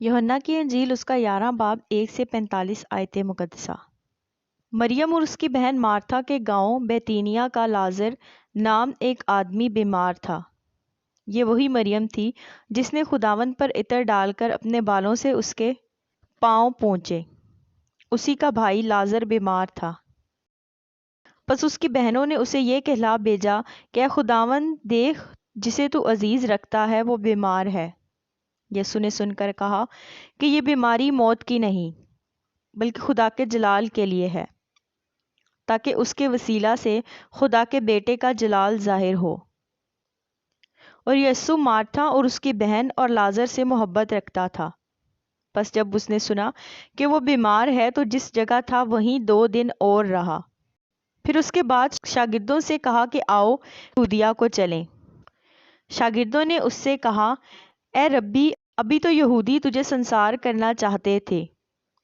یوحنا کی انجیل اس کا 11 باب 1 سے 45 آیت مقدسہ۔ مریم اور اس کی بہن مارتھا کے گاؤں بیتینیا کا لازر نام ایک آدمی بیمار تھا۔ یہ وہی مریم تھی جس نے خداوند پر عطر ڈال کر اپنے بالوں سے اس کے پاؤں پونچھے۔ اسی کا بھائی لازر بیمار تھا۔ پس اس کی بہنوں نے اسے یہ کہلا بھیجا کہ اے خداوند، دیکھ، جسے تو عزیز رکھتا ہے وہ بیمار ہے۔ یسوع نے سن کر کہا کہ یہ بیماری موت کی نہیں، بلکہ خدا کے جلال کے لیے ہے، تاکہ اس کے وسیلہ سے خدا کے بیٹے کا جلال ظاہر ہو۔ اور یسوع مارتھا اور اس کی بہن اور لازر سے محبت رکھتا تھا۔ پس جب اس نے سنا کہ وہ بیمار ہے تو جس جگہ تھا وہیں 2 دن اور رہا۔ پھر اس کے بعد شاگردوں سے کہا کہ آؤ یہودیہ کو چلیں۔ شاگردوں نے اس سے کہا، اے ربی، ابھی تو یہودی تجھے سنسار کرنا چاہتے تھے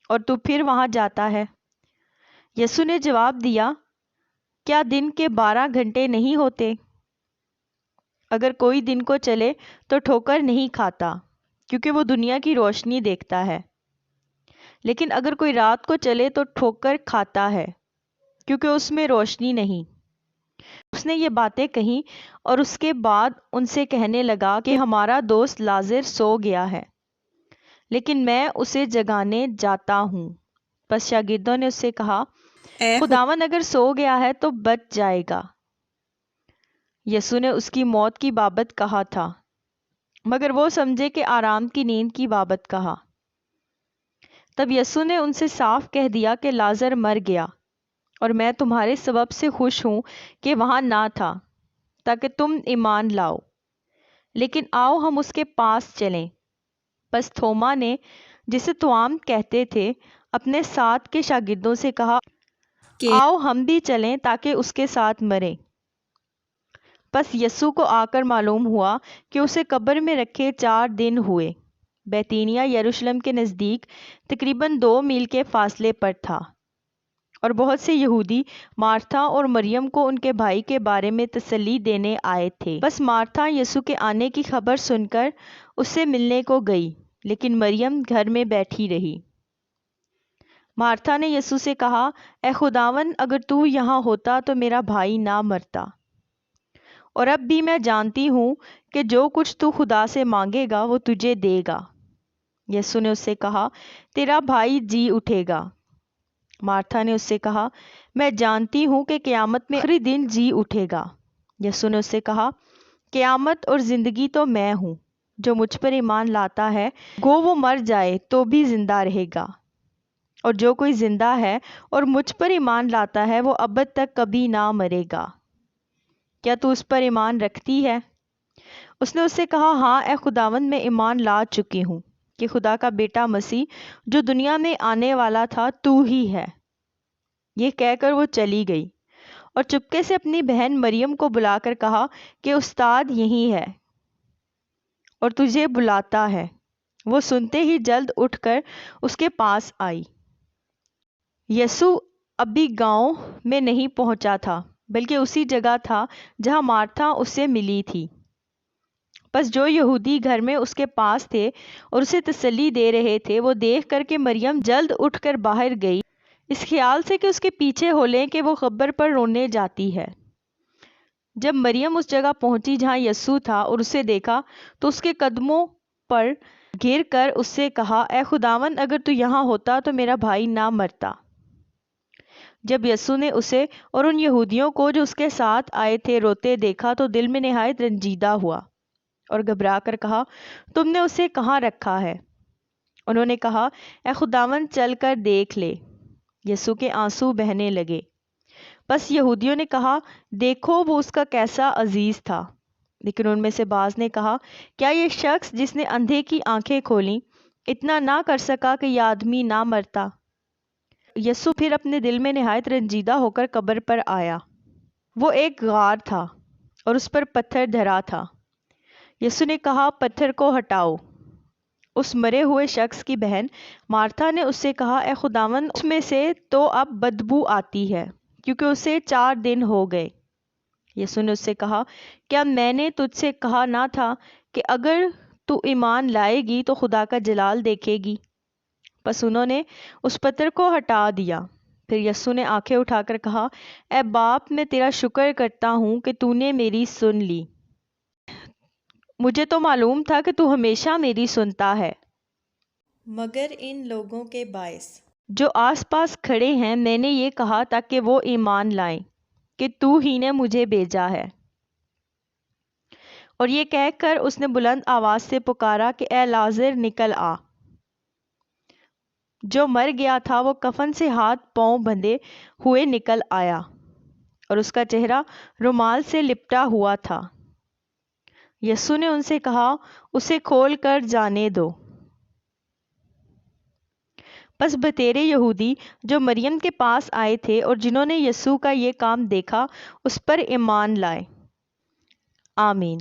اور تو پھر وہاں جاتا ہے۔ یسوع نے جواب دیا، کیا دن کے 12 گھنٹے نہیں ہوتے؟ اگر کوئی دن کو چلے تو ٹھوکر نہیں کھاتا، کیونکہ وہ دنیا کی روشنی دیکھتا ہے۔ لیکن اگر کوئی رات کو چلے تو ٹھوکر کھاتا ہے، کیونکہ اس میں روشنی نہیں۔ اس نے یہ باتیں کہیں اور اس کے بعد ان سے کہنے لگا کہ ہمارا دوست لازر سو گیا ہے، لیکن میں اسے جگانے جاتا ہوں۔ پس شاگردوں نے اس سے کہا، خداوند اگر سو گیا ہے تو بچ جائے گا۔ یسوع نے اس کی موت کی بابت کہا تھا، مگر وہ سمجھے کہ آرام کی نیند کی بابت کہا۔ تب یسوع نے ان سے صاف کہہ دیا کہ لازر مر گیا، اور میں تمہارے سبب سے خوش ہوں کہ وہاں نہ تھا، تاکہ تم ایمان لاؤ۔ لیکن آؤ ہم اس کے پاس چلیں۔ پس توما نے، جسے توام کہتے تھے، اپنے ساتھ کے شاگردوں سے کہا، آؤ ہم بھی چلیں تاکہ اس کے ساتھ مریں۔ پس یسوع کو آ کر معلوم ہوا کہ اسے قبر میں رکھے 4 دن ہوئے۔ بیتینیا یروشلم کے نزدیک تقریباً 2 میل کے فاصلے پر تھا، اور بہت سے یہودی مارتھا اور مریم کو ان کے بھائی کے بارے میں تسلی دینے آئے تھے۔ بس مارتھا یسوع کے آنے کی خبر سن کر اس سے ملنے کو گئی، لیکن مریم گھر میں بیٹھی رہی۔ مارتھا نے یسوع سے کہا، اے خداوند، اگر تو یہاں ہوتا تو میرا بھائی نہ مرتا۔ اور اب بھی میں جانتی ہوں کہ جو کچھ تو خدا سے مانگے گا وہ تجھے دے گا۔ یسوع نے اس سے کہا، تیرا بھائی جی اٹھے گا۔ مارتھا نے اس سے کہا، میں جانتی ہوں کہ قیامت میں آخری دن جی اٹھے گا۔ یسوع نے اس سے کہا، قیامت اور زندگی تو میں ہوں۔ جو مجھ پر ایمان لاتا ہے، گو وہ مر جائے تو بھی زندہ رہے گا، اور جو کوئی زندہ ہے اور مجھ پر ایمان لاتا ہے وہ ابد تک کبھی نہ مرے گا۔ کیا تو اس پر ایمان رکھتی ہے؟ اس نے اس سے کہا، ہاں اے خداوند، میں ایمان لا چکی ہوں کہ خدا کا بیٹا مسیح جو دنیا میں آنے والا تھا تو ہی ہے۔ یہ کہہ کر وہ چلی گئی، اور چپکے سے اپنی بہن مریم کو بلا کر کہا کہ استاد یہیں ہے اور تجھے بلاتا ہے۔ وہ سنتے ہی جلد اٹھ کر اس کے پاس آئی۔ یسوع ابھی گاؤں میں نہیں پہنچا تھا، بلکہ اسی جگہ تھا جہاں مارتھا اس سے ملی تھی۔ پس جو یہودی گھر میں اس کے پاس تھے اور اسے تسلی دے رہے تھے، وہ دیکھ کر کہ مریم جلد اٹھ کر باہر گئی، اس خیال سے کہ اس کے پیچھے ہو لیں کہ وہ قبر پر رونے جاتی ہے۔ جب مریم اس جگہ پہنچی جہاں یسوع تھا اور اسے دیکھا تو اس کے قدموں پر گر کر اس سے کہا، اے خداوند، اگر تو یہاں ہوتا تو میرا بھائی نہ مرتا۔ جب یسوع نے اسے اور ان یہودیوں کو جو اس کے ساتھ آئے تھے روتے دیکھا تو دل میں نہایت رنجیدہ ہوا، اور گھبرا کر کہا، تم نے اسے کہاں رکھا ہے؟ انہوں نے کہا، اے خداوند، چل کر دیکھ لے۔ یسوع کے آنسو بہنے لگے۔ پس یہودیوں نے کہا، دیکھو وہ اس کا کیسا عزیز تھا۔ لیکن ان میں سے بعض نے کہا، کیا یہ شخص جس نے اندھے کی آنکھیں کھولیں اتنا نہ کر سکا کہ یہ آدمی نہ مرتا؟ یسوع پھر اپنے دل میں نہایت رنجیدہ ہو کر قبر پر آیا۔ وہ ایک غار تھا اور اس پر پتھر دھرا تھا۔ یسوع نے کہا، پتھر کو ہٹاؤ۔ اس مرے ہوئے شخص کی بہن مارتھا نے اس سے کہا، اے خداوند، اس میں سے تو اب بدبو آتی ہے، کیونکہ اسے 4 دن ہو گئے۔ یسوع نے اس سے کہا، کیا میں نے تجھ سے کہا نہ تھا کہ اگر تو ایمان لائے گی تو خدا کا جلال دیکھے گی۔ پس انہوں نے اس پتھر کو ہٹا دیا۔ پھر یسوع نے آنکھیں اٹھا کر کہا، اے باپ، میں تیرا شکر کرتا ہوں کہ تو نے میری سن لی۔ مجھے تو معلوم تھا کہ تو ہمیشہ میری سنتا ہے، مگر ان لوگوں کے باعث جو آس پاس کھڑے ہیں میں نے یہ کہا تاکہ وہ ایمان لائیں کہ تو ہی نے مجھے بھیجا ہے۔ اور یہ کہہ کر اس نے بلند آواز سے پکارا کہ اے لازر نکل آ۔ جو مر گیا تھا وہ کفن سے ہاتھ پاؤں بندھے ہوئے نکل آیا، اور اس کا چہرہ رومال سے لپٹا ہوا تھا۔ یسوع نے ان سے کہا، اسے کھول کر جانے دو۔ پس بتیرے یہودی جو مریم کے پاس آئے تھے اور جنہوں نے یسوع کا یہ کام دیکھا اس پر ایمان لائے۔ آمین۔